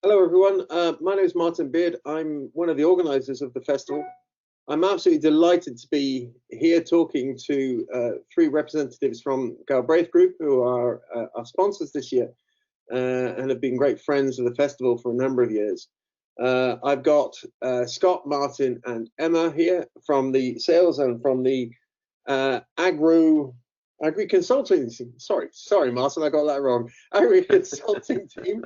Hello, everyone. My name is Martin Beard. I'm one of the organisers of the festival. I'm absolutely delighted to be here talking to three representatives from Galbraith Group, who are our sponsors this year and have been great friends of the festival for a number of years. I've got Scott, Martin, and Emma here from the sales and from the Agri Consulting. Sorry, Martin, I got that wrong. Agri Consulting team.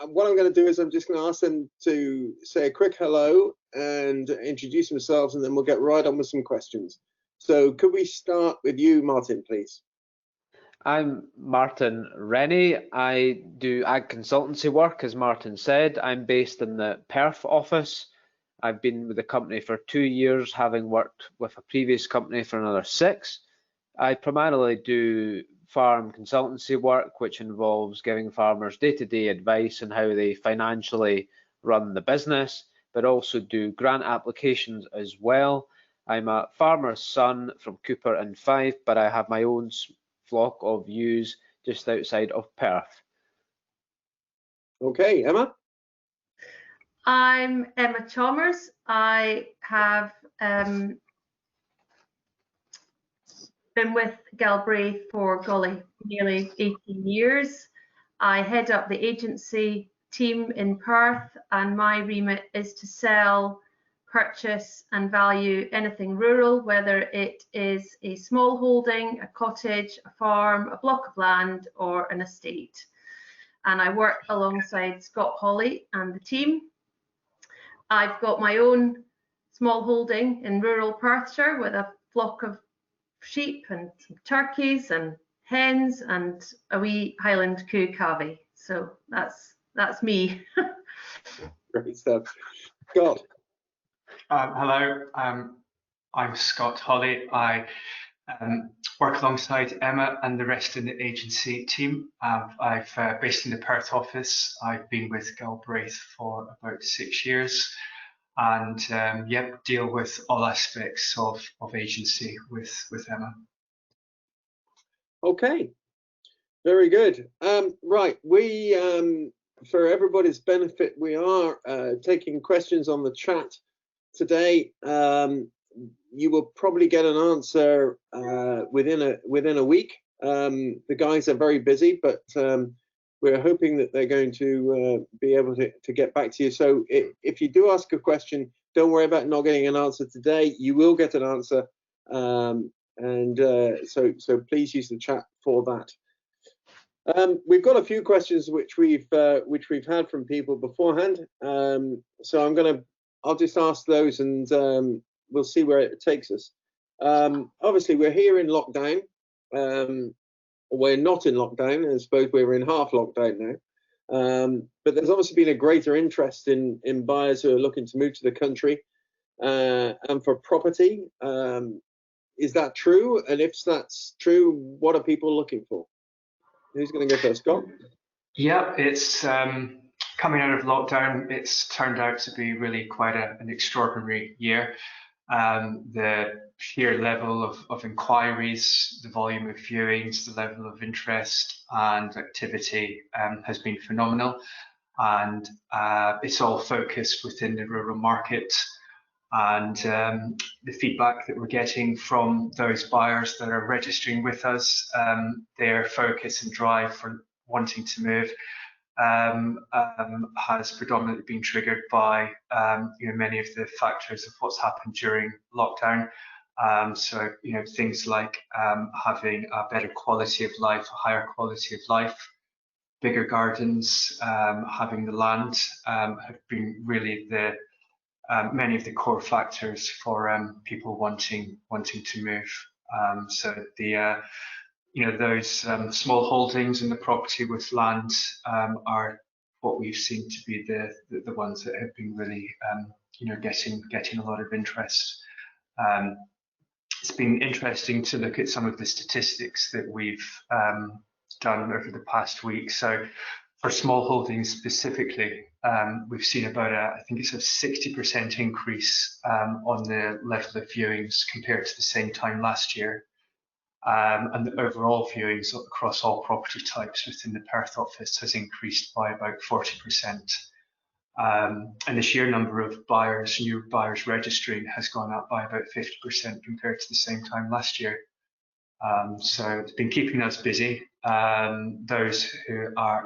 What I'm going to do is I'm just going to ask them to say a quick hello and introduce themselves, and then we'll get right on with some questions. So could we start with you, Martin, please? I'm Martin Rennie. I do ag consultancy work, as Martin said. I'm based in the Perth office. I've been with the company for 2 years, having worked with a previous company for another 6. I primarily do farm consultancy work, which involves giving farmers day-to-day advice on how they financially run the business, but also do grant applications as well. I'm a farmer's son from Cooper and Fife, but I have my own flock of ewes just outside of Perth. Okay, Emma? I'm Emma Chalmers. I have been with Galbraith for, golly, nearly 18 years. I head up the agency team in Perth, and my remit is to sell, purchase and value anything rural, whether it is a small holding, a cottage, a farm, a block of land or an estate. And I work alongside Scott, Holley and the team. I've got my own small holding in rural Perthshire with a flock of sheep and some turkeys and hens and a wee Highland coo calvie. So that's me. Great stuff. Scott. Hello, I'm Scott Holley. I work alongside Emma and the rest of the agency team. I've based in the Perth office. I've been with Galbraith for about 6 years, and yep, deal with all aspects of agency with Emma. Okay, very good. Right, we for everybody's benefit, we are taking questions on the chat today. You will probably get an answer within a week. The guys are very busy, but we're hoping that they're going to be able to get back to you. So if you do ask a question, don't worry about not getting an answer today. You will get an answer, so please use the chat for that. We've got a few questions which we've had from people beforehand. So I'll just ask those, and we'll see where it takes us. Obviously, we're here in lockdown. We're not in lockdown, I suppose we're in half lockdown now. But there's obviously been a greater interest in buyers who are looking to move to the country and for property. Is that true? And if that's true, what are people looking for? Who's going to go first, Scott? Yeah, it's coming out of lockdown. It's turned out to be really quite an extraordinary year. The sheer level of inquiries, the volume of viewings, the level of interest and activity has been phenomenal, and it's all focused within the rural market. And the feedback that we're getting from those buyers that are registering with us, their focus and drive for wanting to move has predominantly been triggered by many of the factors of what's happened during lockdown. So things like having a better quality of life, a higher quality of life, bigger gardens, having the land have been really the many of the core factors for people wanting to move. So the those small holdings in the property with land are what we've seen to be the ones that have been really getting a lot of interest. It's been interesting to look at some of the statistics that we've done over the past week. So for small holdings specifically, we've seen about I think it's a 60% increase on the level of viewings compared to the same time last year. And the overall viewings across all property types within the Perth office has increased by about 40%. And the sheer number of buyers, new buyers registering, has gone up by about 50% compared to the same time last year. So it's been keeping us busy. Those who are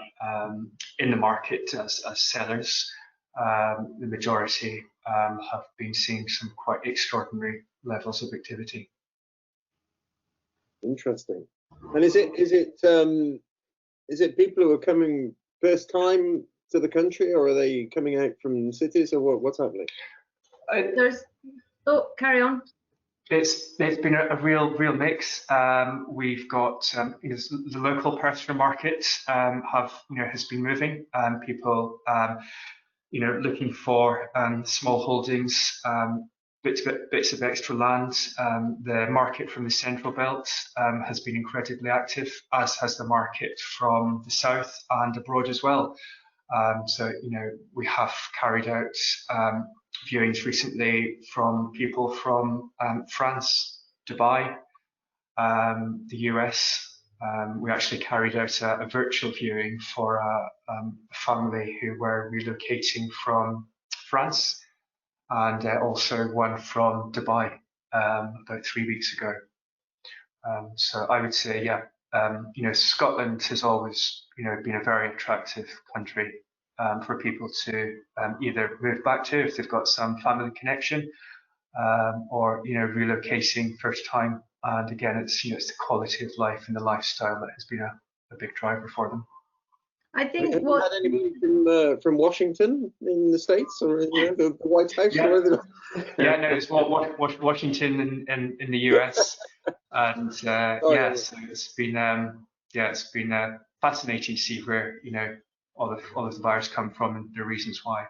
in the market as sellers, the majority have been seeing some quite extraordinary levels of activity. Interesting. And is it people who are coming first time to the country, or are they coming out from cities, or what's happening? Carry on. It's been a real mix. We've got the local Perthshire market has been moving. People looking for small holdings, bits of extra land. The market from the Central Belt has been incredibly active, as has the market from the south and abroad as well. So we have carried out viewings recently from people from France, Dubai, the US. We actually carried out a virtual viewing for a family who were relocating from France, and also one from Dubai about 3 weeks ago. So I would say, yeah, Scotland has always been a very attractive country for people to either move back to if they've got some family connection, or relocating first time. And again, it's the quality of life and the lifestyle that has been a big driver for them. I think have you had anybody from Washington in the States, or the White House? Yeah, or yeah, no, it's Washington in the US, and yeah, so it's been fascinating to see where all of the buyers come from and the reasons why.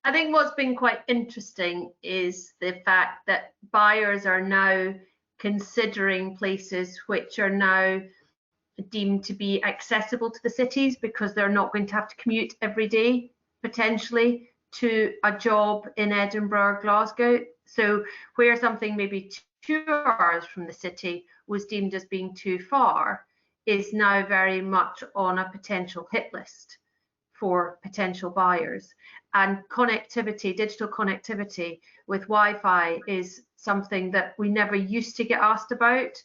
I think what's been quite interesting is the fact that buyers are now considering places which are now deemed to be accessible to the cities, because they're not going to have to commute every day potentially to a job in Edinburgh or Glasgow. So where something maybe 2 hours from the city was deemed as being too far, is now very much on a potential hit list for potential buyers. And connectivity, digital connectivity with Wi-Fi, is something that we never used to get asked about.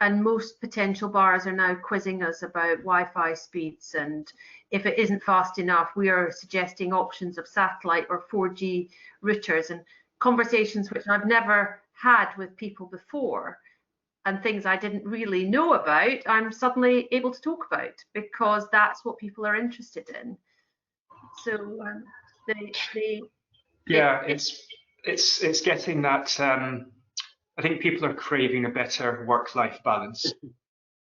And most potential buyers are now quizzing us about Wi-Fi speeds, and if it isn't fast enough, we are suggesting options of satellite or 4G routers, and conversations which I've never had with people before, and things I didn't really know about, I'm suddenly able to talk about, because that's what people are interested in. So it's getting that. I think people are craving a better work-life balance.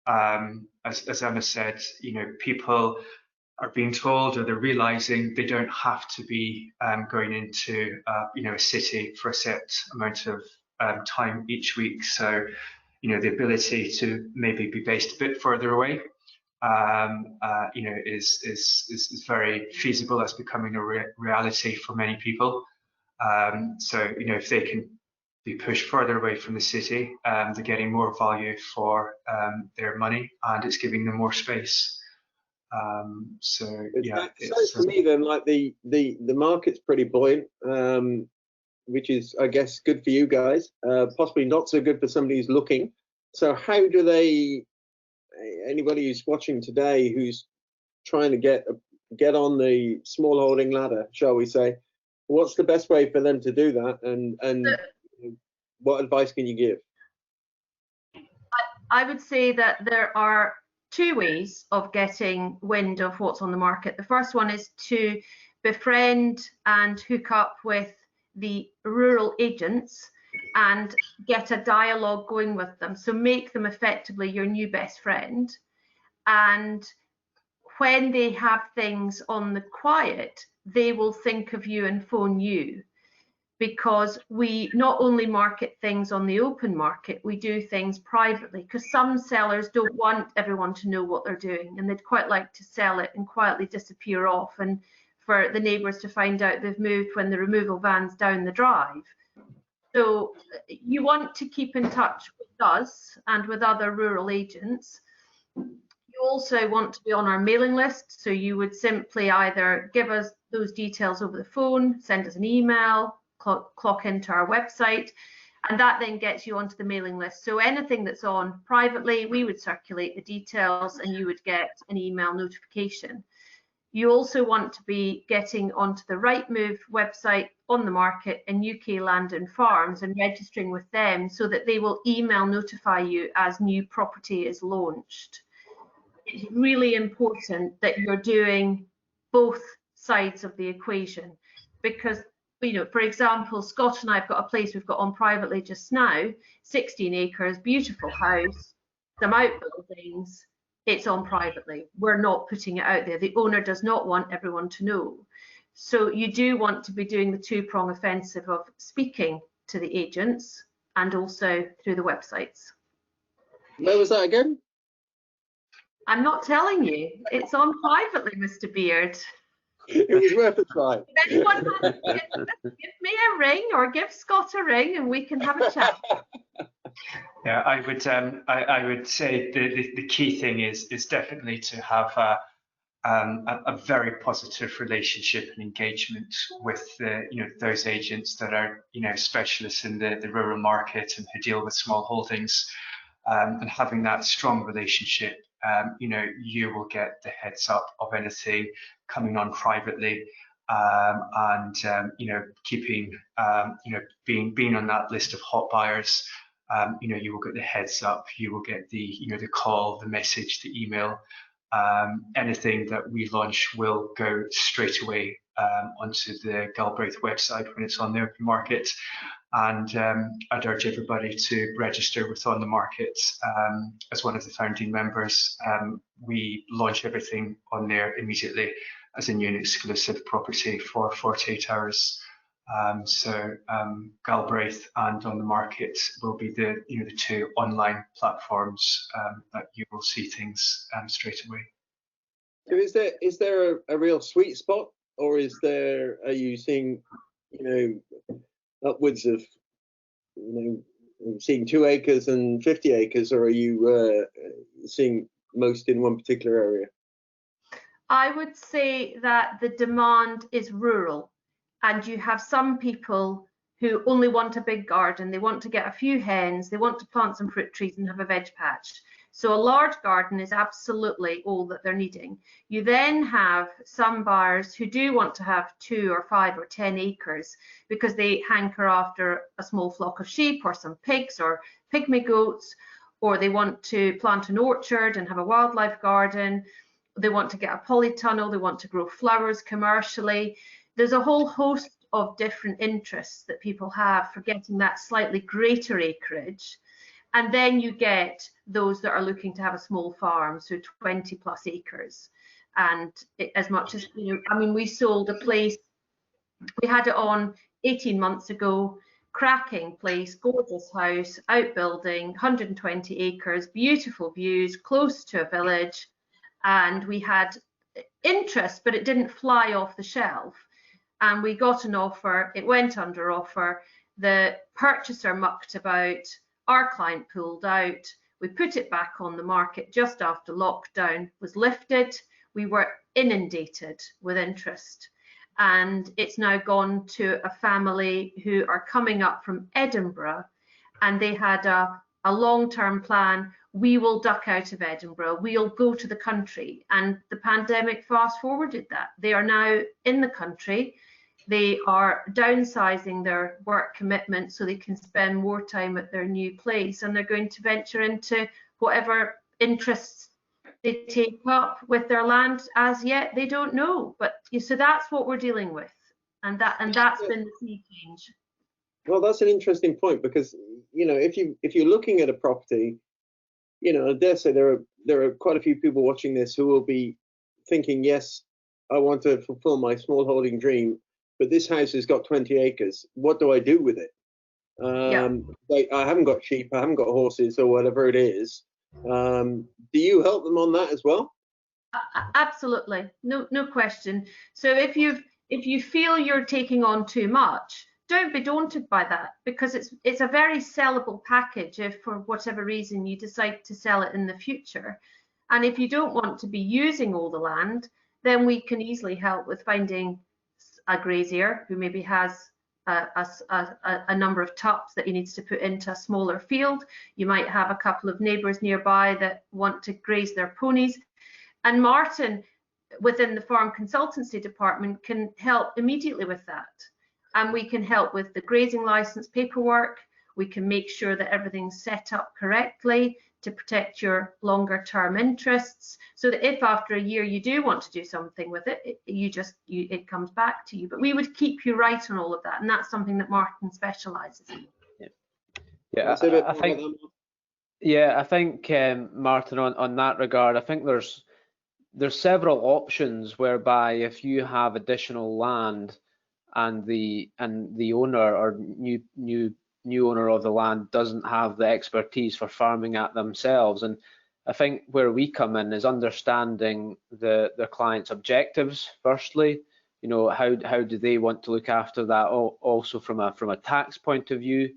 As Emma said, people are being told, or they're realizing, they don't have to be going into a city for a set amount of time each week. So the ability to maybe be based a bit further away is very feasible. That's becoming a reality for many people. So if they can be pushed further away from the city, they're getting more value for their money, and it's giving them more space. So yeah, it's for me then, like the market's pretty buoyant, which is, I guess, good for you guys, possibly not so good for somebody who's looking. So how do anybody who's watching today, who's trying to get on the small holding ladder, shall we say, what's the best way for them to do that, and what advice can you give? I would say that there are 2 ways of getting wind of what's on the market. The first one is to befriend and hook up with the rural agents and get a dialogue going with them. So make them effectively your new best friend. And when they have things on the quiet, they will think of you and phone you. Because we not only market things on the open market, we do things privately, because some sellers don't want everyone to know what they're doing, and they'd quite like to sell it and quietly disappear off, and for the neighbours to find out they've moved when the removal van's down the drive. So you want to keep in touch with us and with other rural agents. You also want to be on our mailing list, so you would simply either give us those details over the phone, send us an email, clock into our website, and that then gets you onto the mailing list. So anything that's on privately, we would circulate the details and you would get an email notification. You also want to be getting onto the Rightmove website, On the Market, and UK Land and Farms, and registering with them so that they will email notify you as new property is launched. It's really important that you're doing both sides of the equation, because, you know, for example, Scott and I have got a place we've got on privately just now, 16 acres, beautiful house, some outbuildings. It's on privately. We're not putting it out there. The owner does not want everyone to know. So you do want to be doing the two-prong offensive of speaking to the agents and also through the websites. Where was that again? I'm not telling you. It's on privately, Mr. Beard. It was worth a try. If anyone has, give me a ring or give Scott a ring and we can have a chat. Yeah, I would say the key thing is definitely to have a very positive relationship and engagement with those agents that are specialists in the rural market and who deal with small holdings, and having that strong relationship. You will get the heads up of anything coming on privately, and keeping being on that list of hot buyers. You will get the heads up, you will get the the call, the message, the email. Anything that we launch will go straight away onto the Galbraith website when it's on the open market. And I'd urge everybody to register with On the Market as one of the founding members. We launch everything on there immediately as a new and exclusive property for 48 hours. So Galbraith and On the Market will be the the two online platforms that you will see things straight away. So is there a real sweet spot, or are you seeing upwards of seeing 2 acres and 50 acres, or are you seeing most in one particular area? I would say that the demand is rural, and you have some people who only want a big garden. They want to get a few hens, they want to plant some fruit trees and have a veg patch. So a large garden is absolutely all that they're needing. You then have some buyers who do want to have 2 or 5 or 10 acres because they hanker after a small flock of sheep or some pigs or pygmy goats, or they want to plant an orchard and have a wildlife garden. They want to get a polytunnel, they want to grow flowers commercially. There's a whole host of different interests that people have for getting that slightly greater acreage. And then you get those that are looking to have a small farm, so 20 plus acres. And as much as, I mean, we sold a place, we had it on 18 months ago, cracking place, gorgeous house, outbuilding, 120 acres, beautiful views, close to a village. And we had interest, but it didn't fly off the shelf. And we got an offer, it went under offer, the purchaser mucked about, our client pulled out, we put it back on the market just after lockdown was lifted. We were inundated with interest, and it's now gone to a family who are coming up from Edinburgh, and they had a long-term plan. We will duck out of Edinburgh, we'll go to the country, and the pandemic fast forwarded that. They are now in the country. They are downsizing their work commitment so they can spend more time at their new place, and they're going to venture into whatever interests they take up with their land. As yet, they don't know. But so that's what we're dealing with, and that's been the sea change. Well, that's an interesting point, because if you're looking at a property, I dare say there are quite a few people watching this who will be thinking, yes, I want to fulfill my small holding dream, but this house has got 20 acres. What do I do with it? I haven't got sheep, I haven't got horses, or whatever it is. Do you help them on that as well? Absolutely, no question. So if you feel you're taking on too much, don't be daunted by that, because it's a very sellable package if for whatever reason you decide to sell it in the future. And if you don't want to be using all the land, then we can easily help with finding a grazier who maybe has a number of tups that he needs to put into a smaller field. You might have a couple of neighbours nearby that want to graze their ponies. And Martin, within the farm consultancy department, can help immediately with that. And we can help with the grazing license paperwork. We can make sure that everything's set up correctly to protect your longer term interests, so that if after a year you do want to do something with it, it comes back to you. But we would keep you right on all of that, and that's something that Martin specialises in. Yeah, I think Martin, on that regard, I think there's several options whereby if you have additional land and the owner or new owner of the land doesn't have the expertise for farming at themselves. And I think where we come in is understanding the client's objectives firstly. You know, how do they want to look after that, also from a tax point of view,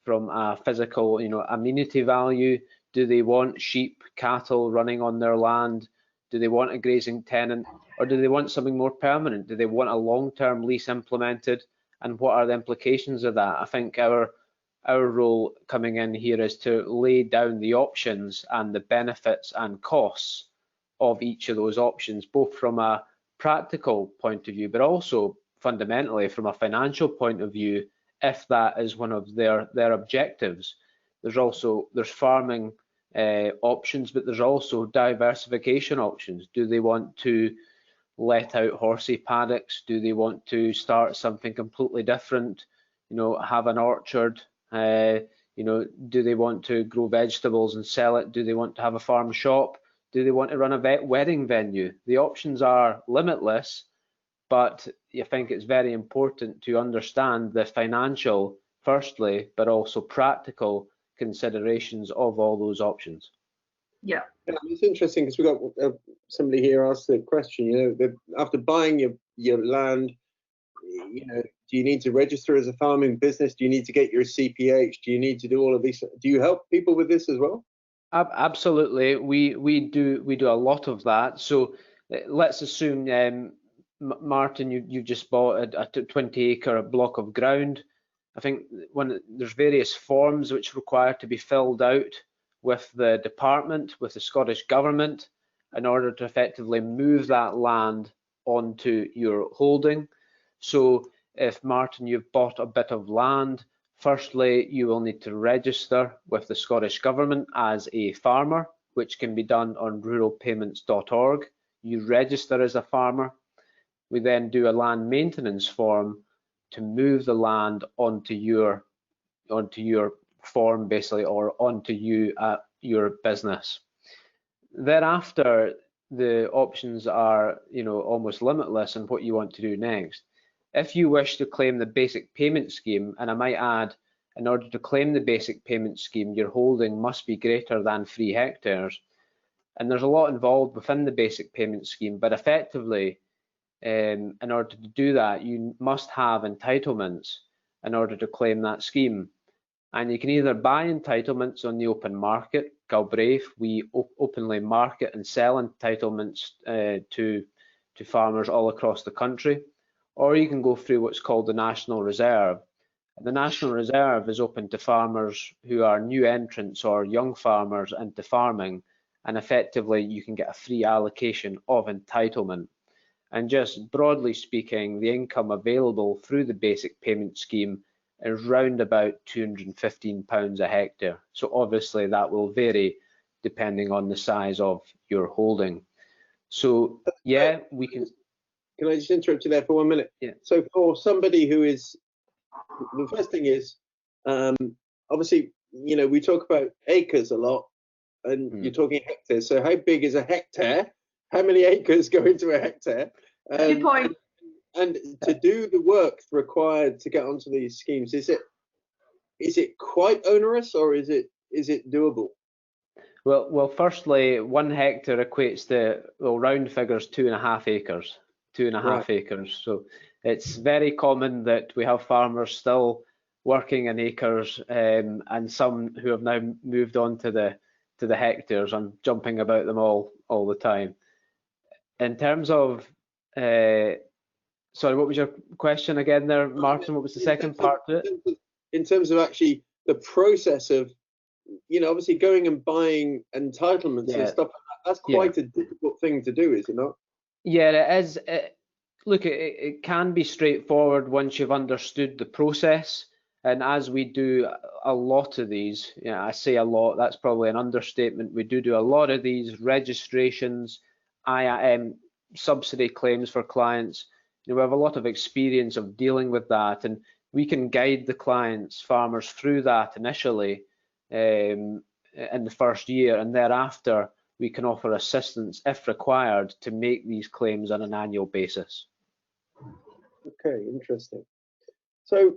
from a physical, you know, amenity value. Do they want sheep, cattle running on their land? Do they want a grazing tenant, or do they want something more permanent? Do they want a long-term lease implemented? And what are the implications of that? I think our role coming in here is to lay down the options and the benefits and costs of each of those options, both from a practical point of view, but also fundamentally from a financial point of view, if that is one of their objectives. There's farming options, but there's also diversification options. Do they want to let out horsey paddocks? Do they want to start something completely different? You know, have an orchard? You know, do they want to grow vegetables and sell it? Do they want to have a farm shop? Do they want to run a wedding venue? The options are limitless, but I think it's very important to understand the financial, firstly, but also practical considerations of all those options. Yeah, it's interesting because we've got somebody here asked the question, you know, after buying your land, you know, do you need to register as a farming business? Do you need to get your CPH? Do you need to do all of these? Do you help people with this as well? Absolutely, we do a lot of that. So let's assume, Martin, you just bought a 20-acre block of ground. I think there's various forms which require to be filled out with the department, with the Scottish Government, in order to effectively move that land onto your holding. So if, Martin, you've bought a bit of land, firstly, you will need to register with the Scottish Government as a farmer, which can be done on ruralpayments.org. You register as a farmer. We then do a land maintenance form to move the land onto your form, basically, or onto you at your business. Thereafter, the options are, you know, almost limitless in what you want to do next. If you wish to claim the basic payment scheme, and I might add, in order to claim the basic payment scheme, your holding must be greater than 3 hectares. And there's a lot involved within the basic payment scheme, but effectively, in order to do that, you must have entitlements in order to claim that scheme. And you can either buy entitlements on the open market. Galbraith, we openly market and sell entitlements to farmers all across the country, or you can go through what's called the National Reserve. The National Reserve is open to farmers who are new entrants or young farmers into farming, and effectively you can get a free allocation of entitlement. And just broadly speaking, the income available through the basic payment scheme is round about £215 a hectare. So obviously that will vary depending on the size of your holding. So yeah, we can. Can I just interrupt you there for 1 minute? Yeah. So for somebody who is, the first thing is, obviously, you know, we talk about acres a lot, and you're talking hectares. So how big is a hectare? How many acres go into a hectare? Good point. And to do the work required to get onto these schemes, is it quite onerous, or is it doable? Well, firstly, 1 hectare equates to, well, round figures, 2.5 acres. 2.5 acres. So it's very common that we have farmers still working in acres, and some who have now moved on to the hectares. I'm jumping about them all the time. In terms of, sorry, what was your question again there, Martin? What was the second part to it? In terms of actually the process of, obviously going and buying entitlements and stuff like that, that's quite a difficult thing to do, is it not? Yeah, it is. Look, it can be straightforward once you've understood the process. And as we do a lot of these, I say a lot, that's probably an understatement. We do a lot of these registrations, IIM, subsidy claims for clients. We have a lot of experience of dealing with that, and we can guide the clients, farmers, through that initially in the first year, and thereafter we can offer assistance if required to make these claims on an annual basis. Okay, interesting. So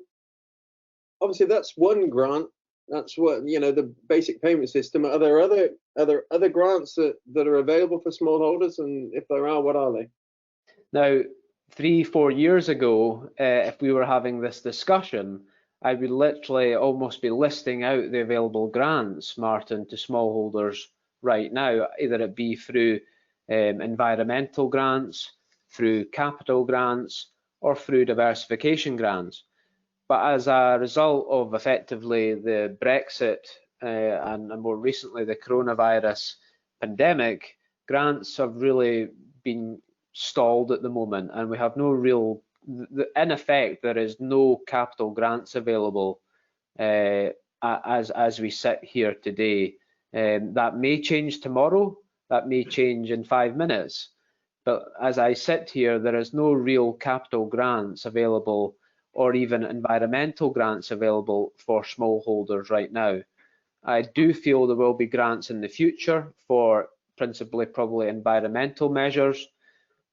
obviously that's one grant. That's what, the basic payment system. Are there other grants that are available for smallholders, and if there are, what are they? Now, 3-4 years ago, if we were having this discussion, I would literally almost be listing out the available grants, Martin, to smallholders right now, either it be through environmental grants, through capital grants, or through diversification grants. But as a result of effectively the Brexit and more recently the coronavirus pandemic, grants have really been stalled at the moment, and we have no real, in effect, there is no capital grants available as we sit here today. That may change tomorrow, that may change in 5 minutes, but as I sit here, there is no real capital grants available or even environmental grants available for smallholders right now. I do feel there will be grants in the future for principally probably environmental measures.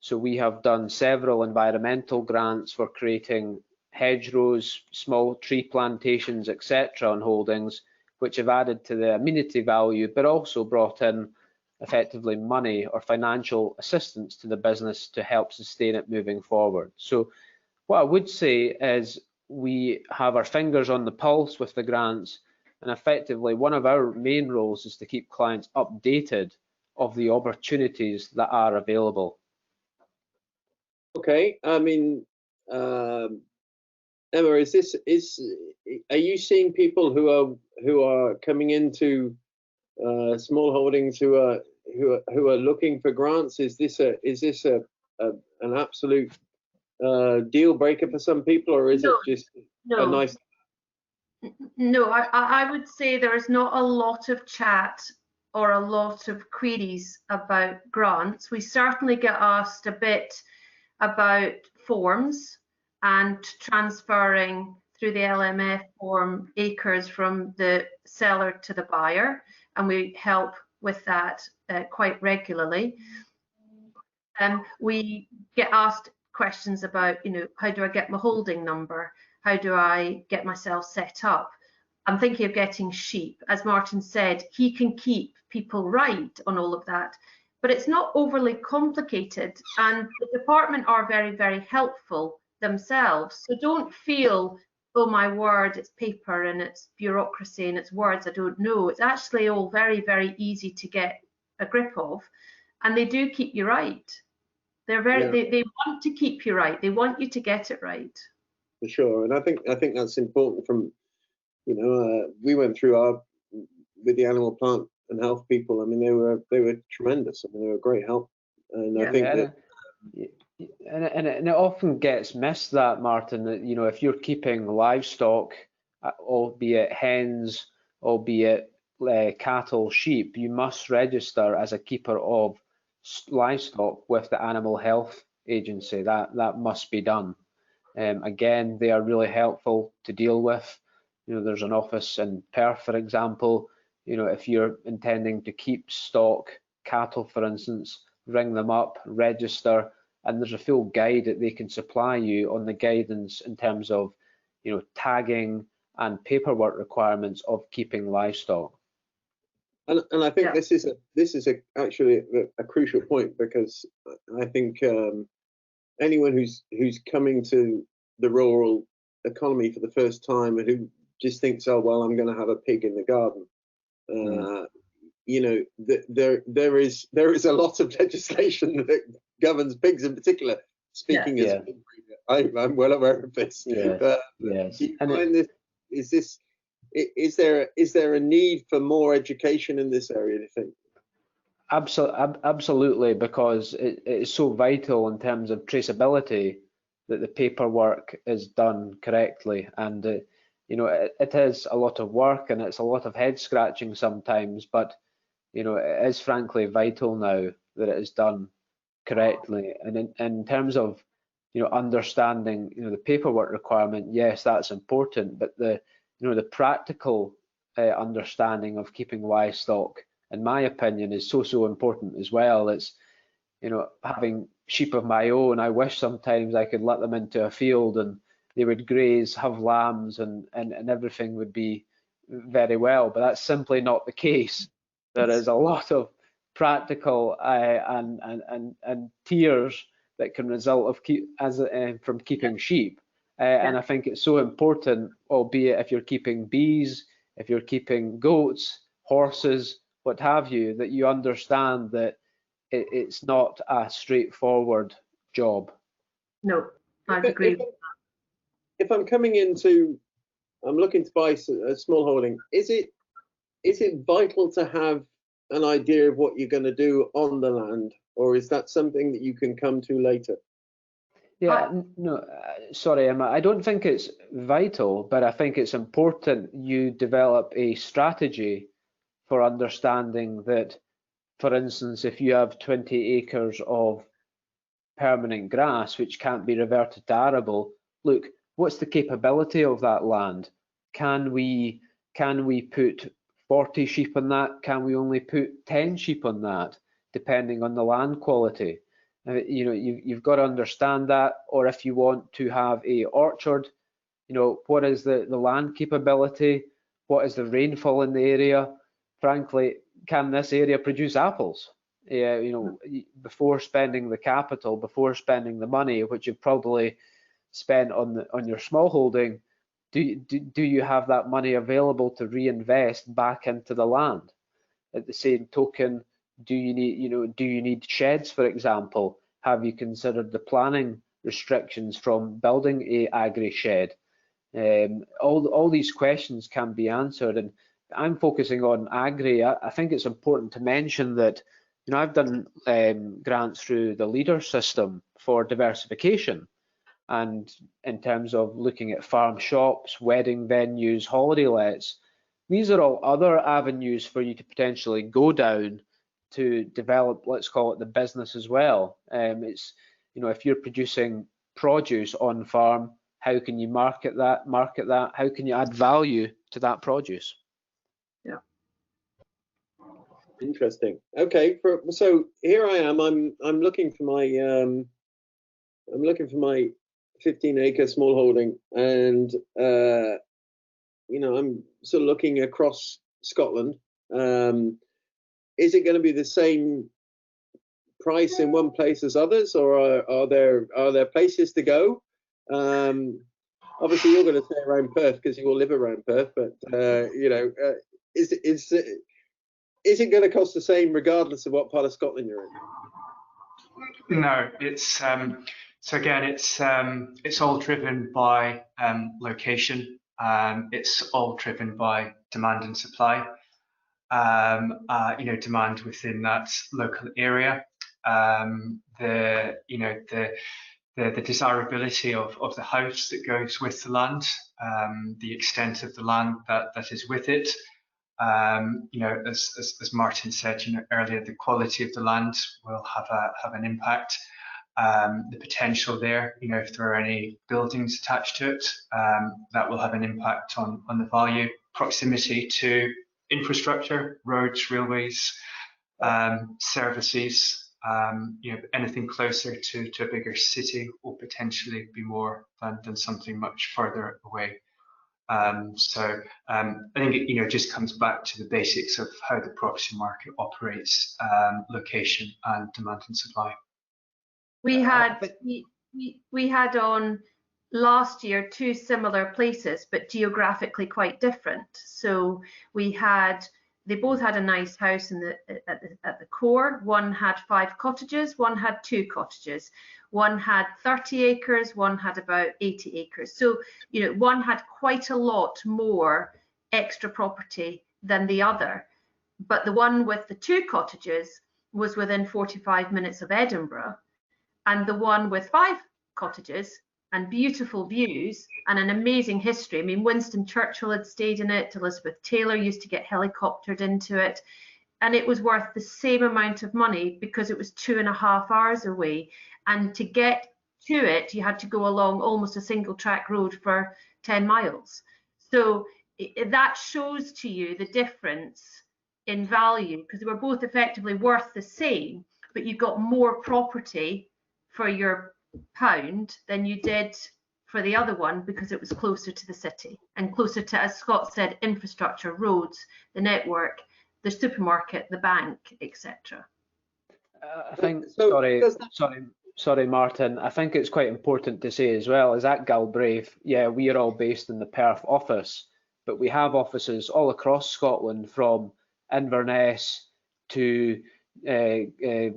So we have done several environmental grants for creating hedgerows, small tree plantations, etc. on holdings, which have added to the amenity value, but also brought in effectively money or financial assistance to the business to help sustain it moving forward. So what I would say is we have our fingers on the pulse with the grants, and effectively one of our main roles is to keep clients updated of the opportunities that are available. Okay, I mean, Emma, are you seeing people who are coming into small holdings who are looking for grants? Is this an absolute deal breaker for some people, or is it just a nice? No, I would say there is not a lot of chat or a lot of queries about grants. We certainly get asked a bit about forms and transferring through the LMF form acres from the seller to the buyer, and we help with that quite regularly. We get asked questions about, how do I get my holding number? How do I get myself set up? I'm thinking of getting sheep. As Martin said, he can keep people right on all of that, but it's not overly complicated, and the department are very, very helpful themselves. So don't feel, oh my word, it's paper and it's bureaucracy and it's words I don't know. It's actually all very, very easy to get a grip of, and they do keep you right. They're very, they want to keep you right. They want you to get it right. For sure, and I think that's important. From we went through with the animal, plant, and health people. I mean, they were tremendous. I mean, they were great help, and I think that. And it often gets missed, that, Martin, that if you're keeping livestock, albeit hens, albeit cattle, sheep, you must register as a keeper of livestock with the Animal Health Agency. That must be done. Again, they are really helpful to deal with. There's an office in Perth, for example. If you're intending to keep stock, cattle, for instance, ring them up, register, and there's a full guide that they can supply you on the guidance in terms of, tagging and paperwork requirements of keeping livestock. And I think this is actually a crucial point, because I think anyone who's coming to the rural economy for the first time and who just thinks, oh well, I'm going to have a pig in the garden. You know, there is a lot of legislation that governs pigs in particular. Speaking as a pig breeder, I'm well aware of this. Yes. Do you find this? Is there a need for more education in this area, do you think? Absolutely, because it is so vital in terms of traceability that the paperwork is done correctly. And you know, it is a lot of work and it's a lot of head scratching sometimes, but you know, it is frankly vital now that it is done correctly. And in terms of, you know, understanding, you know, the paperwork requirement, yes, that's important, but the, you know, the practical understanding of keeping livestock, in my opinion, is so important as well. It's, you know, having sheep of my own, I wish sometimes I could let them into a field and they would graze, have lambs, and everything would be very well, but that's simply not the case. There is a lot of practical and tears that can result of from keeping sheep. And I think it's so important, albeit if you're keeping bees, if you're keeping goats, horses, what have you, that you understand that it's not a straightforward job. No, I agree. If I'm coming into, I'm looking to buy a small holding, is it vital to have an idea of what you're going to do on the land, or is that something that you can come to later? Yeah, no, sorry, Emma, I don't think it's vital, but I think it's important you develop a strategy for understanding that, for instance, if you have 20 acres of permanent grass which can't be reverted to arable, look, what's the capability of that land? Can we put 40 sheep on that? Can we only put 10 sheep on that, depending on the land quality? You know, you've got to understand that. Or if you want to have a orchard, you know, what is the land capability? What is the rainfall in the area? Frankly, can this area produce apples? You know, before spending the capital, before spending the money, which you've probably spent on your small holding, do you have that money available to reinvest back into the land? At the same token, do you need sheds, for example? Have you considered the planning restrictions from building a agri shed? All these questions can be answered, and I'm focusing on agri. I think it's important to mention that, you know, I've done grants through the leader system for diversification, and in terms of looking at farm shops, wedding venues, holiday lets, these are all other avenues for you to potentially go down to develop, let's call it the business as well. It's, you know, if you're producing produce on farm, how can you market that? How can you add value to that produce? Yeah. Interesting. Okay, so here I am. I'm looking for my 15-acre small holding, and you know, I'm sort of looking across Scotland. Is it going to be the same price in one place as others, or are there places to go? Obviously, you're going to stay around Perth because you all live around Perth, but you know, is it going to cost the same regardless of what part of Scotland you're in? No, it's so again, it's all driven by location. It's all driven by demand and supply. You know, demand within that local area. The desirability of the house that goes with the land, the extent of the land that is with it. You know, as Martin said, you know, earlier, the quality of the land will have an impact. The potential there, you know, if there are any buildings attached to it, that will have an impact on the value. Proximity to infrastructure, roads, railways, services. You know, anything closer to a bigger city will potentially be more than something much further away. So I think it, you know, just comes back to the basics of how the property market operates, location and demand and supply. We had we had on last year 2 similar places, but geographically quite different. So they both had a nice house at the core. One had 5 cottages, one had 2 cottages. One had 30 acres, one had about 80 acres. So, you know, one had quite a lot more extra property than the other. But the one with the 2 cottages was within 45 minutes of Edinburgh. And the one with 5 cottages and beautiful views and an amazing history. I mean, Winston Churchill had stayed in it, Elizabeth Taylor used to get helicoptered into it, and it was worth the same amount of money because it was 2.5 hours away. And to get to it, you had to go along almost a single track road for 10 miles. So that shows to you the difference in value, because they were both effectively worth the same, but you got more property for your pound than you did for the other one because it was closer to the city and closer to, as Scott said, infrastructure, roads, the network, the supermarket, the bank, etc. I think, sorry, Martin. I think it's quite important to say as well, is at Galbraith, yeah, we are all based in the Perth office, but we have offices all across Scotland, from Inverness to the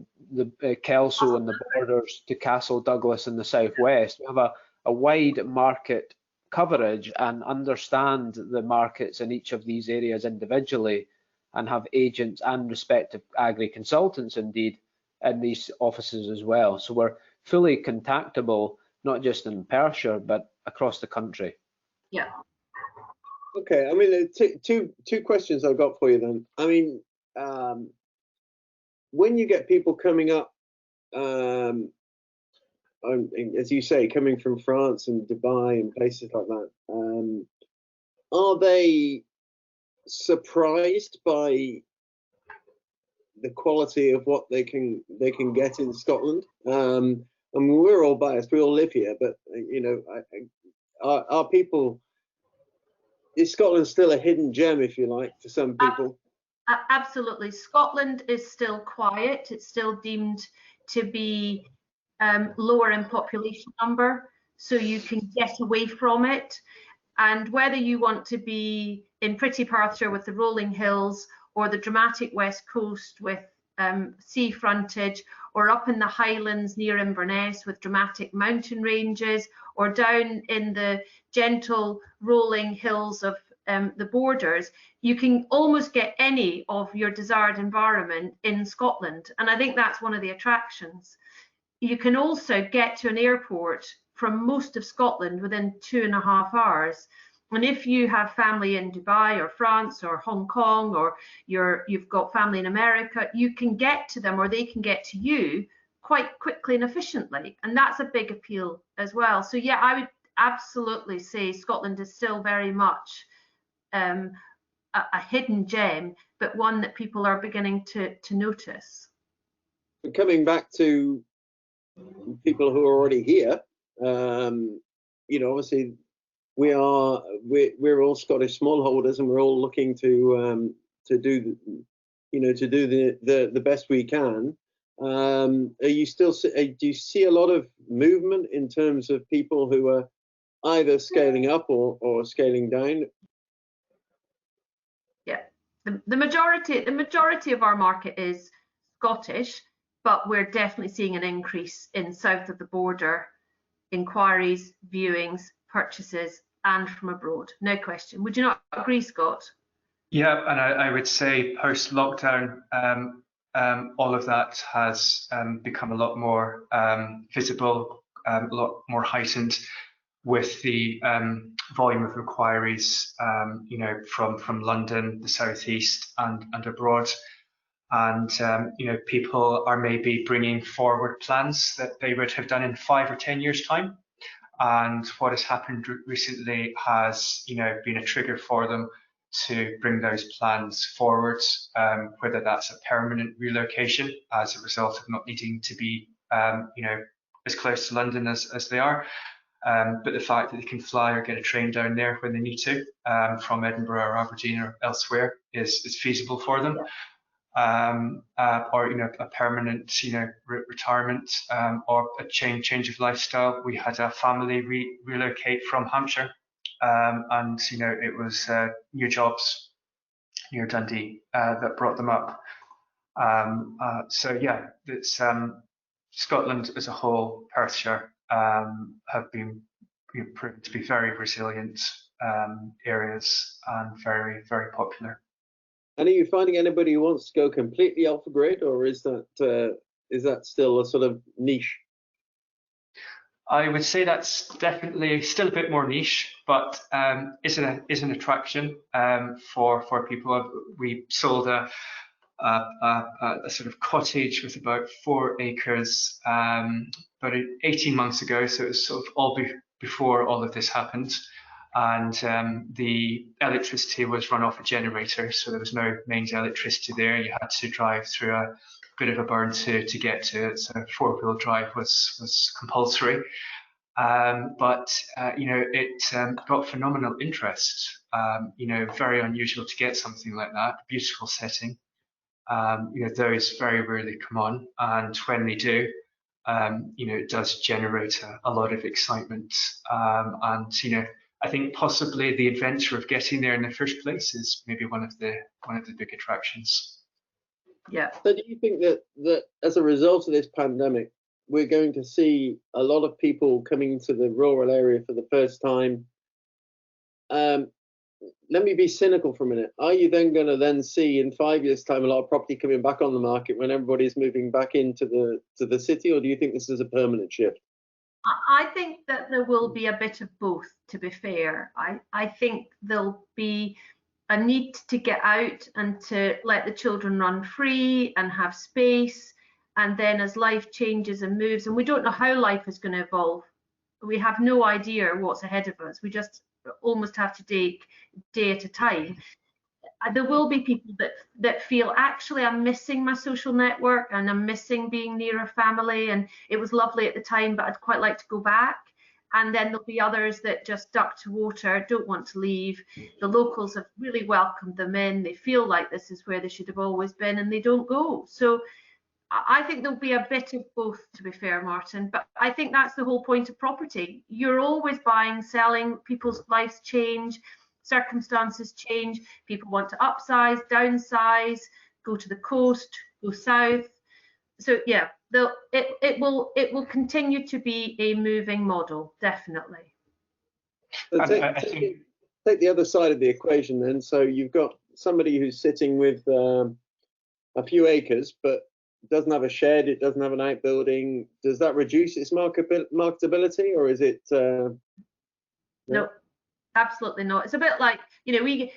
Kelso and the borders to Castle Douglas in the southwest. We have a wide market coverage and understand the markets in each of these areas individually, and have agents and respective agri consultants indeed in these offices as well. So we're fully contactable, not just in Perthshire but across the country. Yeah. Okay, I mean, two questions I've got for you then. I mean, when you get people coming up, as you say, coming from France and Dubai and places like that, are they surprised by the quality of what they can get in Scotland? I mean, we're all biased, we all live here, but you know, are people? Is Scotland still a hidden gem, if you like, to some people? Absolutely. Scotland is still quiet. It's still deemed to be lower in population number, so you can get away from it. And whether you want to be in pretty Perthshire with the rolling hills, or the dramatic west coast with sea frontage, or up in the Highlands near Inverness with dramatic mountain ranges, or down in the gentle rolling hills of the borders, you can almost get any of your desired environment in Scotland. And I think that's one of the attractions. You can also get to an airport from most of Scotland within 2.5 hours. And if you have family in Dubai or France or Hong Kong, or you've got family in America, you can get to them, or they can get to you quite quickly and efficiently. And that's a big appeal as well. So yeah, I would absolutely say Scotland is still very much a hidden gem, but one that people are beginning to notice. Coming back to people who are already here, you know, obviously we're all Scottish smallholders, and we're all looking to do, you know, to do the best we can. Are you still? Do you see a lot of movement in terms of people who are either scaling up or scaling down? Yeah, the majority of our market is Scottish, but we're definitely seeing an increase in south of the border inquiries, viewings, purchases, and from abroad. No question. Would you not agree, Scott? Yeah, and I would say post-lockdown, all of that has become a lot more visible, a lot more heightened, with the volume of inquiries, you know, from London, the southeast, and abroad. And you know, people are maybe bringing forward plans that they would have done in 5 or 10 years' time. And what has happened recently has, you know, been a trigger for them to bring those plans forward, whether that's a permanent relocation as a result of not needing to be, you know, as close to London as they are, but the fact that they can fly or get a train down there when they need to, from Edinburgh or Aberdeen or elsewhere, is feasible for them. or a permanent retirement, or a change of lifestyle. We had a family relocate from Hampshire, and it was new jobs near Dundee that brought them up. So yeah, it's Scotland as a whole, Perthshire, have been proven to be very resilient areas and very, very popular. And are you finding anybody who wants to go completely off the grid, or is that still a sort of niche? I would say that's definitely still a bit more niche, but is an attraction for people. We sold a sort of cottage with about 4 acres about 18 months ago, so it was sort of all before all of this happened. And the electricity was run off a generator, so there was no mains electricity there. You had to drive through a bit of a burn to get to it. So 4-wheel drive was compulsory. But it got phenomenal interest. Very unusual to get something like that. Beautiful setting. Those very rarely come on, and when they do, it does generate a lot of excitement. And I think possibly the adventure of getting there in the first place is maybe one of the big attractions. Yeah. So do you think that as a result of this pandemic, we're going to see a lot of people coming to the rural area for the first time? Let me be cynical for a minute. Are you then going to then see in 5 years' time a lot of property coming back on the market when everybody's moving back into the city, or do you think this is a permanent shift? I think that there will be a bit of both, to be fair. I think there'll be a need to get out and to let the children run free and have space. And then as life changes and moves, and we don't know how life is going to evolve, we have no idea what's ahead of us. We just almost have to take day at a time. There will be people that feel, actually, I'm missing my social network and I'm missing being near a family, and it was lovely at the time, but I'd quite like to go back. And then there'll be others that just duck to water, don't want to leave. The locals have really welcomed them in. They feel like this is where they should have always been, and they don't go. So I think there'll be a bit of both, to be fair, Martin. But I think that's the whole point of property. You're always buying, selling, people's lives change, circumstances change, people want to upsize, downsize, go to the coast, go south. So yeah, it will continue to be a moving model, definitely. So take the other side of the equation then. So you've got somebody who's sitting with a few acres, but doesn't have a shed, it doesn't have an outbuilding. Does that reduce its marketability, or is it? No, absolutely not. It's a bit like,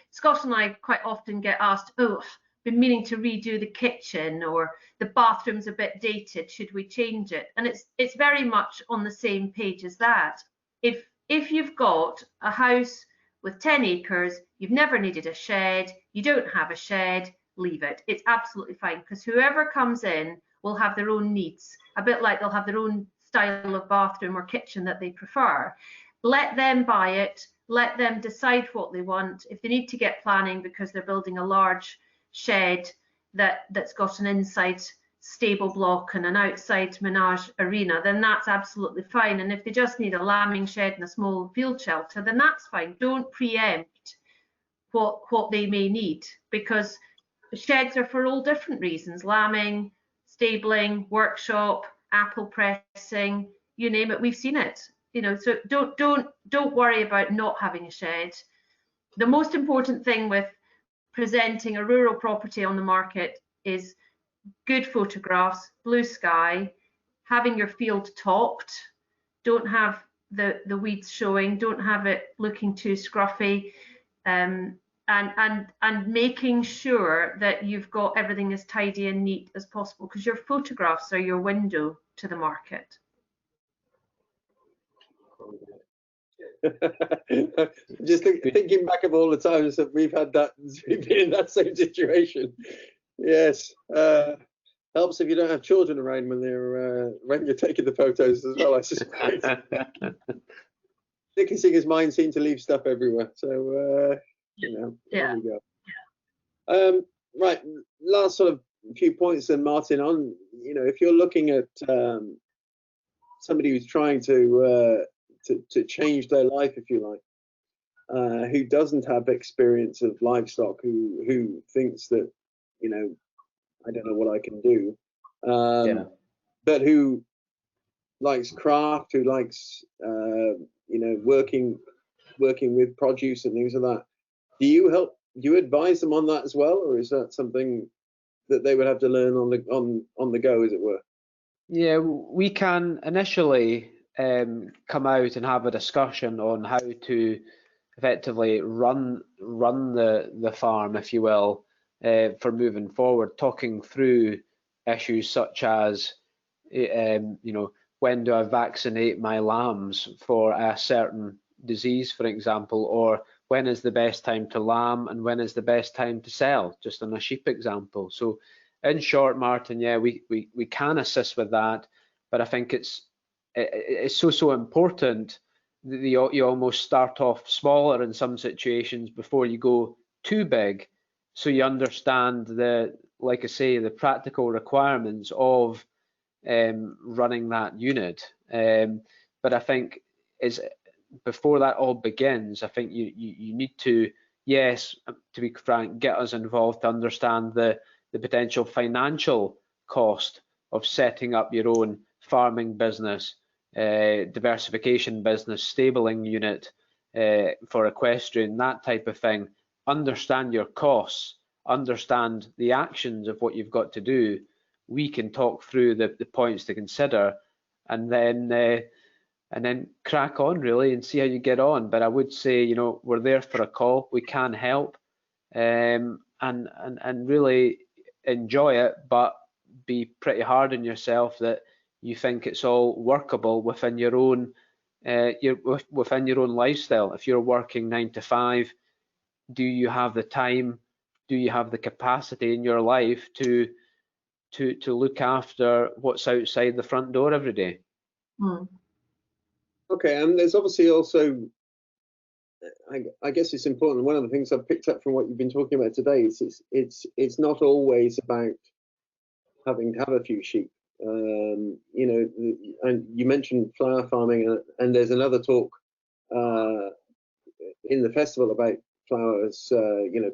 Scott and I quite often get asked, oh, been meaning to redo the kitchen, or the bathroom's a bit dated, should we change it? And it's very much on the same page as that. If you've got a house with 10 acres, you've never needed a shed, you don't have a shed, leave it. It's absolutely fine, because whoever comes in will have their own needs, a bit like they'll have their own style of bathroom or kitchen that they prefer. Let them buy it, let them decide what they want. If they need to get planning because they're building a large shed that's got an inside stable block and an outside menage arena, then that's absolutely fine. And if they just need a lambing shed and a small field shelter, then that's fine. Don't preempt what they may need, because sheds are for all different reasons: lambing, stabling, workshop, apple pressing, you name it, we've seen it. So don't worry about not having a shed. The most important thing with presenting a rural property on the market is good photographs, blue sky, having your field topped, don't have the weeds showing, don't have it looking too scruffy, and making sure that you've got everything as tidy and neat as possible, because your photographs are your window to the market. Just thinking back of all the times that we've been in that same situation. Yes, helps if you don't have children around when you're taking the photos as well, I suspect. Nicky Singer's mind seemed to leave stuff everywhere, so yeah. there we go. right, last sort of few points then, Martin, on, if you're looking at somebody who's trying to change their life, if you like, who doesn't have experience of livestock, who thinks that, I don't know what I can do, but who likes craft, who likes, working with produce and things like that. Do you advise them on that as well, or is that something that they would have to learn on the go, as it were? Yeah, we can initially come out and have a discussion on how to effectively run the farm, if you will, for moving forward, talking through issues such as, when do I vaccinate my lambs for a certain disease, for example, or when is the best time to lamb and when is the best time to sell, just on a sheep example. So in short, Martin, yeah, we can assist with that, but I think it's so important that you almost start off smaller in some situations before you go too big, so you understand like I say, the practical requirements of running that unit. But I think before that all begins, I think you need to, yes, to be frank, get us involved to understand the potential financial cost of setting up your own farming business, diversification business, stabling unit for equestrian, that type of thing. Understand your costs, understand the actions of what you've got to do. We can talk through the points to consider, and then crack on really and see how you get on. But I would say, we're there for a call. We can help, and really enjoy it, but be pretty hard on yourself that you think it's all workable within your own within your own lifestyle. If you're working 9 to 5, do you have the time? Do you have the capacity in your life to look after what's outside the front door every day? Okay, and there's obviously also, I guess it's important. One of the things I've picked up from what you've been talking about today is it's not always about having to have a few sheep. And you mentioned flower farming, and there's another talk in the festival about flowers,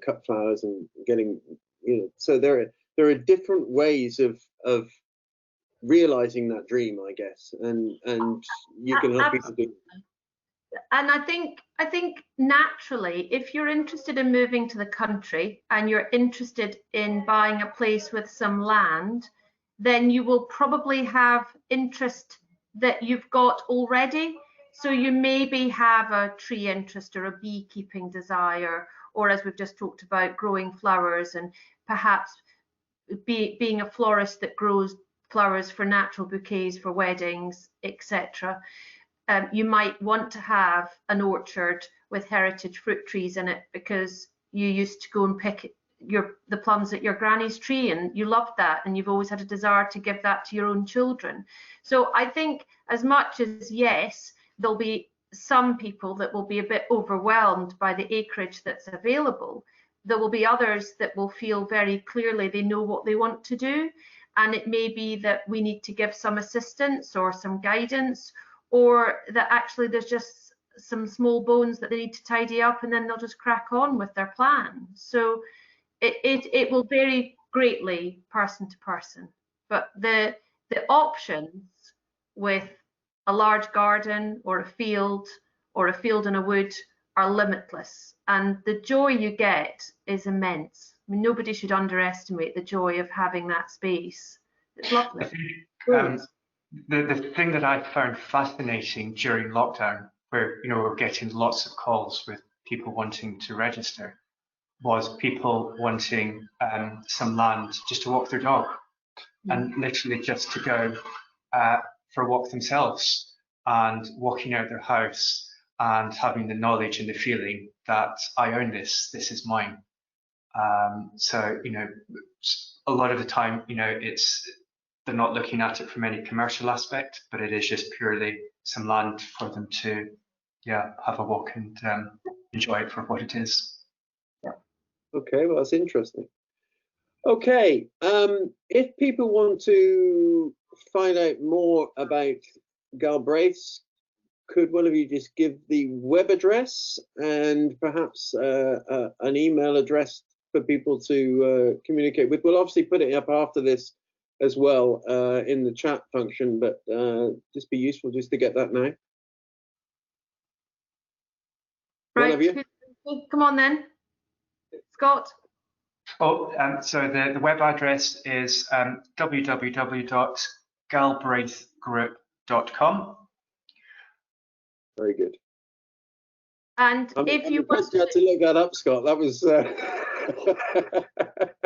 cut flowers and getting, so there are different ways of realizing that dream, I guess, and you can help people do. And I think naturally, if you're interested in moving to the country and you're interested in buying a place with some land, then you will probably have interest that you've got already. So you maybe have a tree interest or a beekeeping desire, or as we've just talked about, growing flowers, and perhaps being a florist that grows flowers for natural bouquets for weddings, etc. You might want to have an orchard with heritage fruit trees in it because you used to go and pick the plums at your granny's tree and you loved that, and you've always had a desire to give that to your own children. So I think, as much as, yes, there'll be some people that will be a bit overwhelmed by the acreage that's available, there will be others that will feel very clearly they know what they want to do, and it may be that we need to give some assistance or some guidance, or that actually there's just some small bones that they need to tidy up, and then they'll just crack on with their plan. So it will vary greatly person to person, but the options with a large garden or a field in a wood are limitless, and the joy you get is immense. I mean, nobody should underestimate the joy of having that space. It's lovely. The thing that I found fascinating during lockdown, where we're getting lots of calls with people wanting to register, was people wanting some land just to walk their dog, and literally just to go for a walk themselves, and walking out their house and having the knowledge and the feeling that I own this is mine. So a lot of the time, they're not looking at it from any commercial aspect, but it is just purely some land for them to, have a walk and enjoy it for what it is. Okay, well, that's interesting. Okay, if people want to find out more about Galbraith's, could one of you just give the web address and perhaps an email address for people to communicate with? We'll obviously put it up after this as well in the chat function, but just be useful just to get that now. Right, One of you? come on then, Scott. Oh, so the web address is www.galbraithgroup.com. Very good. And if you had to look that up, Scott, that was.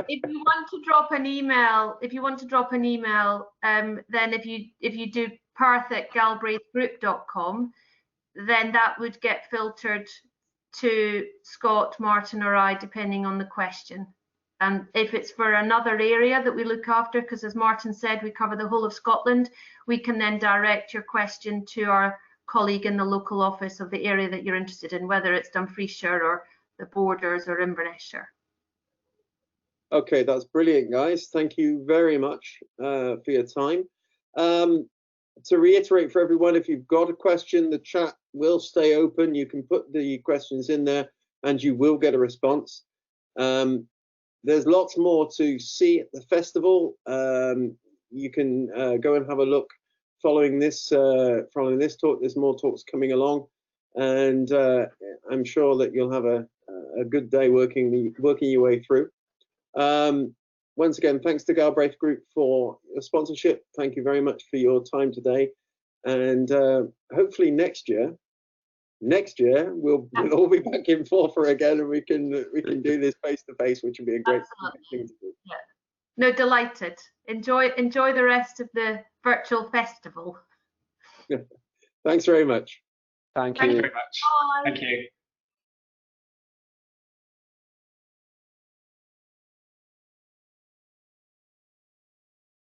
If you want to drop an email, then if you do perth@galbraithgroup.com, then that would get filtered to Scott, Martin, or I, depending on the question. And if it's for another area that we look after, because as Martin said, we cover the whole of Scotland, we can then direct your question to our colleague in the local office of the area that you're interested in, whether it's Dumfriesshire or the Borders or Inverness-shire. Okay, that's brilliant, guys. Thank you very much for your time. To reiterate for everyone, if you've got a question, the chat will stay open. You can put the questions in there and you will get a response. There's lots more to see at the festival. You can go and have a look following this talk. There's more talks coming along, and I'm sure that you'll have a good day working your way through. Once again, thanks to Galbraith Group for your sponsorship. Thank you very much for your time today, and hopefully next year we'll all be back in Forfar again, and we can do this face to face, which would be a great thing to do. Yeah. No, delighted. Enjoy the rest of the virtual festival. Thanks very much. Thank you. Thank you very much. Bye. Thank you.